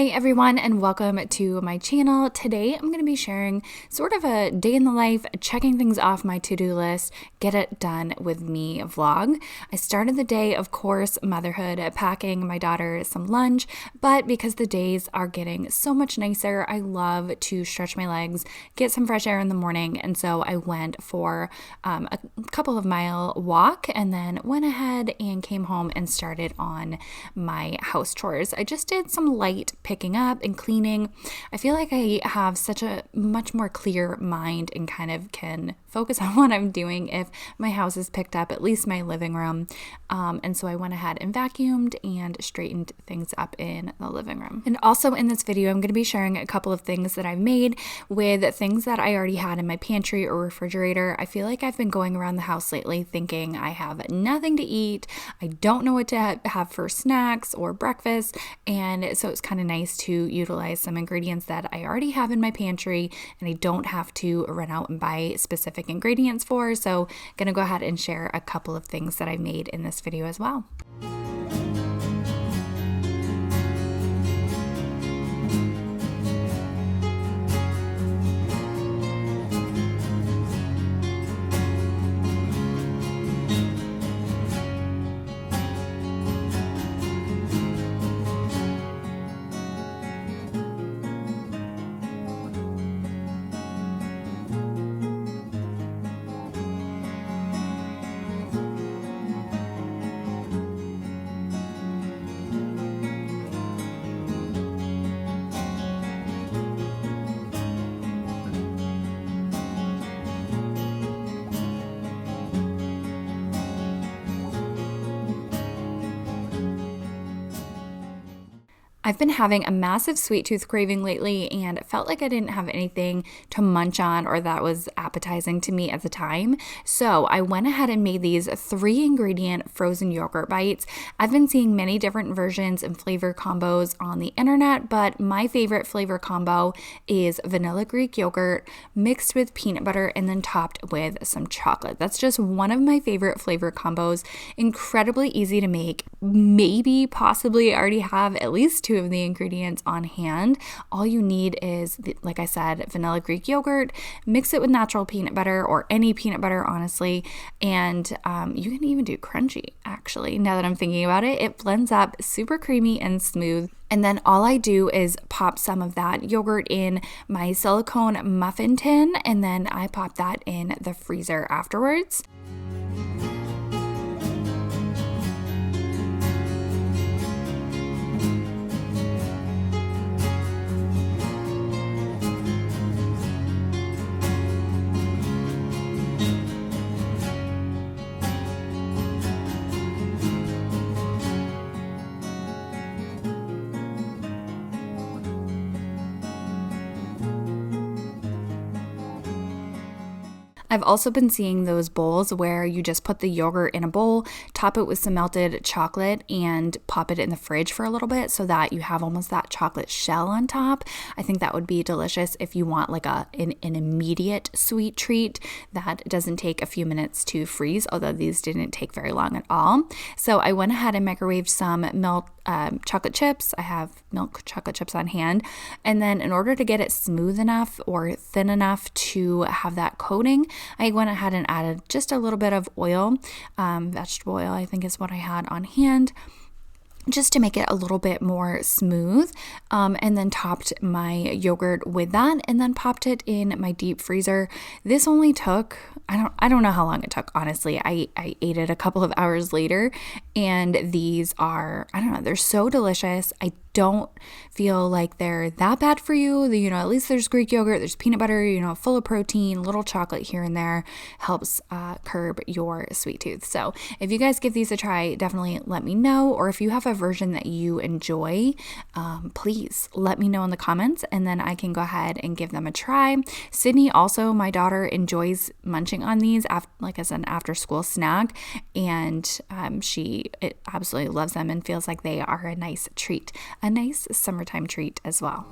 Hi everyone and welcome to my channel. Today I'm going to be sharing sort of a day in the life, checking things off my to-do list, get it done with me vlog. I started the day, of course, motherhood, packing my daughter some lunch, but because the days are getting so much nicer, I love to stretch my legs, get some fresh air in the morning, and so I went for a couple of mile walk and then went ahead and came home and started on my house chores. I just did some light picking up and cleaning. I feel like I have such a much more clear mind and kind of can focus on what I'm doing if my house is picked up, at least my living room. And so I went ahead and vacuumed and straightened things up in the living room. And also in this video, I'm going to be sharing a couple of things that I've made with things that I already had in my pantry or refrigerator. I feel like I've been going around the house lately thinking I have nothing to eat. I don't know what to have for snacks or breakfast. And so it's kind of nice to utilize some ingredients that I already have in my pantry and I don't have to run out and buy specific ingredients for. So I'm going to go ahead and share a couple of things that I made in this video as well. I've been having a massive sweet tooth craving lately and felt like I didn't have anything to munch on or that was appetizing to me at the time. So I went ahead and made these 3-ingredient frozen yogurt bites. I've been seeing many different versions and flavor combos on the internet, but my favorite flavor combo is vanilla Greek yogurt mixed with peanut butter and then topped with some chocolate. That's just one of my favorite flavor combos. Incredibly easy to make. Maybe, possibly already have at least 2 of the ingredients on hand. All you need is, like I said, vanilla Greek yogurt, mix it with natural peanut butter or any peanut butter, honestly, and you can even do crunchy, actually. Now that I'm thinking about it, it blends up super creamy and smooth. And then all I do is pop some of that yogurt in my silicone muffin tin, and then I pop that in the freezer afterwards. I've also been seeing those bowls where you just put the yogurt in a bowl, top it with some melted chocolate, and pop it in the fridge for a little bit so that you have almost that chocolate shell on top. I think that would be delicious if you want like an immediate sweet treat that doesn't take a few minutes to freeze, although these didn't take very long at all. So I went ahead and microwaved some milk chocolate chips. I have milk chocolate chips on hand. And then in order to get it smooth enough or thin enough to have that coating, I went ahead and added just a little bit of oil, vegetable oil, I think is what I had on hand, just to make it a little bit more smooth, and then topped my yogurt with that and then popped it in my deep freezer. This only took, I don't know how long it took, honestly. I ate it a couple of hours later, and these are, I don't know, they're so delicious. I don't feel like they're that bad for you. At least there's Greek yogurt, there's peanut butter, full of protein, little chocolate here and there, helps curb your sweet tooth. So if you guys give these a try, definitely let me know. Or if you have a version that you enjoy, please let me know in the comments and then I can go ahead and give them a try. Sydney also, my daughter, enjoys munching on these like as an after school snack, and she absolutely loves them and feels like they are a nice treat. A nice summertime treat as well.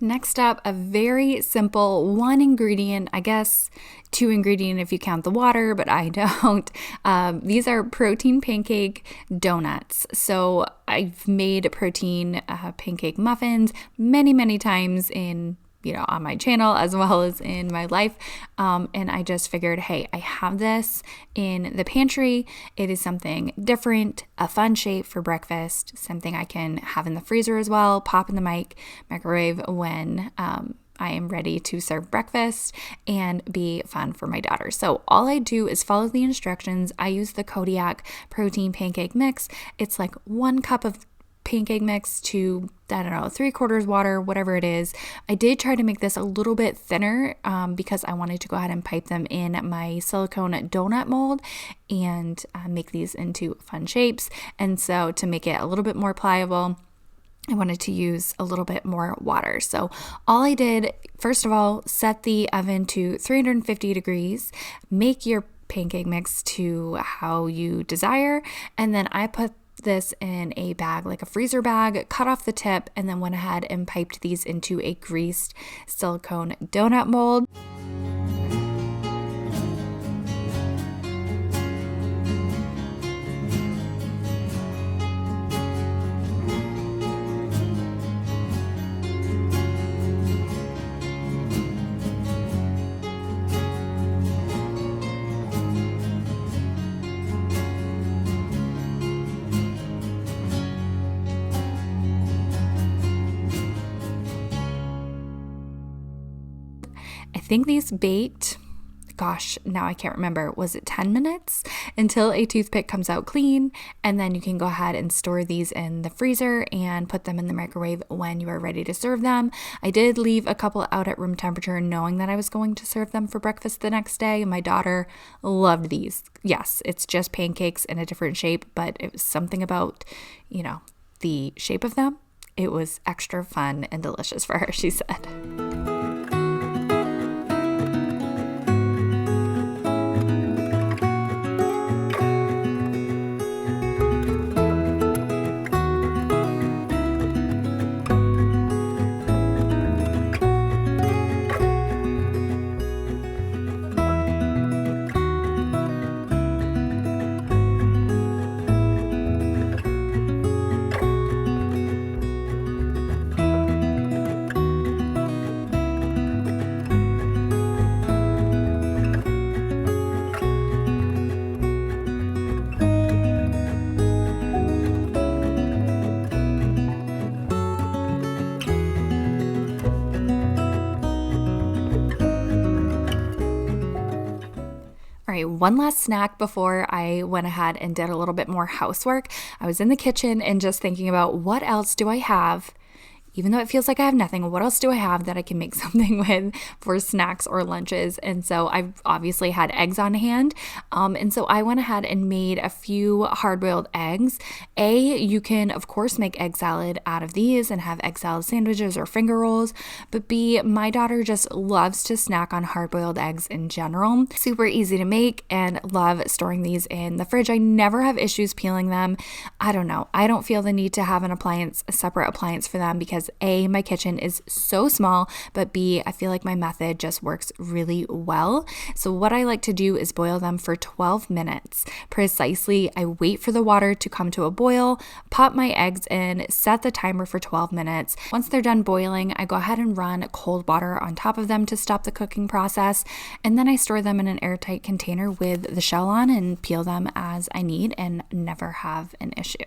Next up, a very simple 1 ingredient, I guess 2 ingredient if you count the water, but I don't. These are protein pancake donuts. So I've made protein pancake muffins many times on my channel as well as in my life. And I just figured, hey, I have this in the pantry. It is something different, a fun shape for breakfast, something I can have in the freezer as well, pop in the microwave when I am ready to serve breakfast and be fun for my daughter. So all I do is follow the instructions. I use the Kodiak protein pancake mix. It's like 1 cup of pancake mix to, 3/4 water, whatever it is. I did try to make this a little bit thinner because I wanted to go ahead and pipe them in my silicone donut mold and make these into fun shapes. And so to make it a little bit more pliable, I wanted to use a little bit more water. So all I did, first of all, set the oven to 350 degrees, make your pancake mix to how you desire, and then I put this in a bag, like a freezer bag, cut off the tip, and then went ahead and piped these into a greased silicone donut mold. I think these baked, now I can't remember, was it 10 minutes until a toothpick comes out clean, and then you can go ahead and store these in the freezer and put them in the microwave when you are ready to serve them. I did leave a couple out at room temperature knowing that I was going to serve them for breakfast the next day. My daughter loved these. Yes, it's just pancakes in a different shape, but it was something about, the shape of them. It was extra fun and delicious for her, she said. All right, one last snack before I went ahead and did a little bit more housework. I was in the kitchen and just thinking about what else do I have, even though it feels like I have nothing, what else do I have that I can make something with for snacks or lunches? And so I obviously had eggs on hand. And so I went ahead and made a few hard-boiled eggs. You can, of course, make egg salad out of these and have egg salad sandwiches or finger rolls. But B, my daughter just loves to snack on hard-boiled eggs in general. Super easy to make and love storing these in the fridge. I never have issues peeling them. I don't know. I don't feel the need to have a separate appliance for them because A, my kitchen is so small, but B, I feel like my method just works really well. So what I like to do is boil them for 12 minutes. Precisely, I wait for the water to come to a boil, pop my eggs in, set the timer for 12 minutes. Once they're done boiling, I go ahead and run cold water on top of them to stop the cooking process, and then I store them in an airtight container with the shell on and peel them as I need and never have an issue.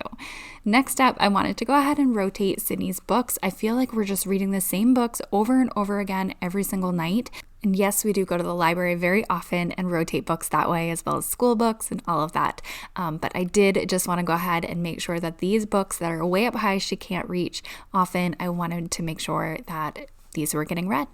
Next up, I wanted to go ahead and rotate Sydney's books. I feel like we're just reading the same books over and over again every single night. And yes, we do go to the library very often and rotate books that way, as well as school books and all of that. But I did just want to go ahead and make sure that these books that are way up high she can't reach often, I wanted to make sure that these were getting read.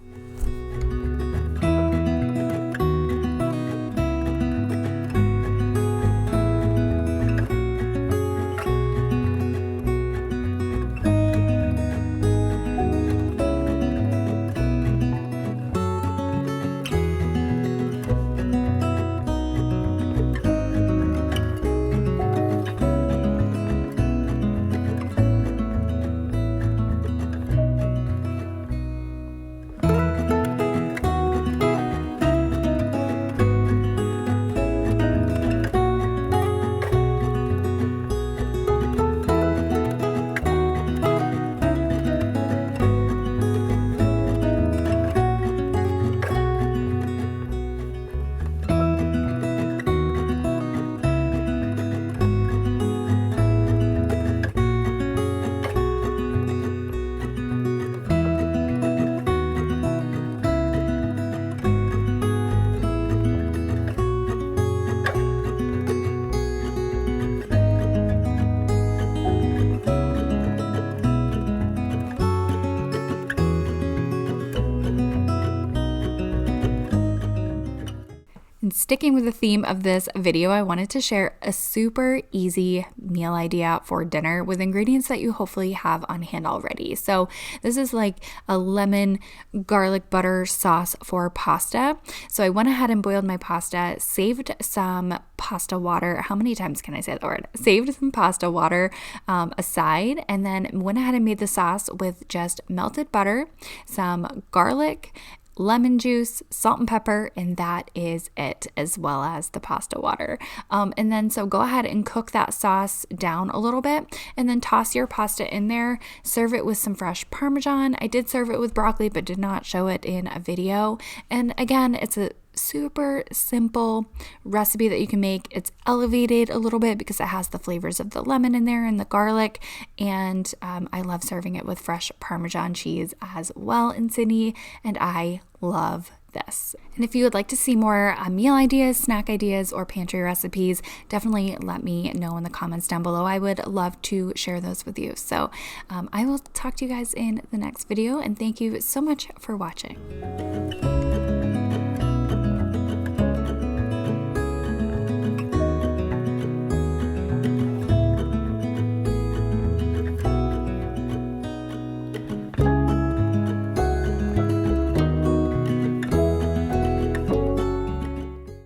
And sticking with the theme of this video, I wanted to share a super easy meal idea for dinner with ingredients that you hopefully have on hand already. So this is like a lemon garlic butter sauce for pasta. So I went ahead and boiled my pasta, saved some pasta water. How many times can I say that word? Saved some pasta water aside, and then went ahead and made the sauce with just melted butter, some garlic, lemon juice, salt and pepper, and that is it, as well as the pasta water. And then so go ahead and cook that sauce down a little bit, and then toss your pasta in there. Serve it with some fresh Parmesan. I did serve it with broccoli, but did not show it in a video. And again, it's a super simple recipe that you can make. It's elevated a little bit because it has the flavors of the lemon in there and the garlic, and I love serving it with fresh Parmesan cheese as well in Sydney, and I love this. And if you would like to see more meal ideas, snack ideas, or pantry recipes, definitely let me know in the comments down below. I would love to share those with you. So I will talk to you guys in the next video, and thank you so much for watching.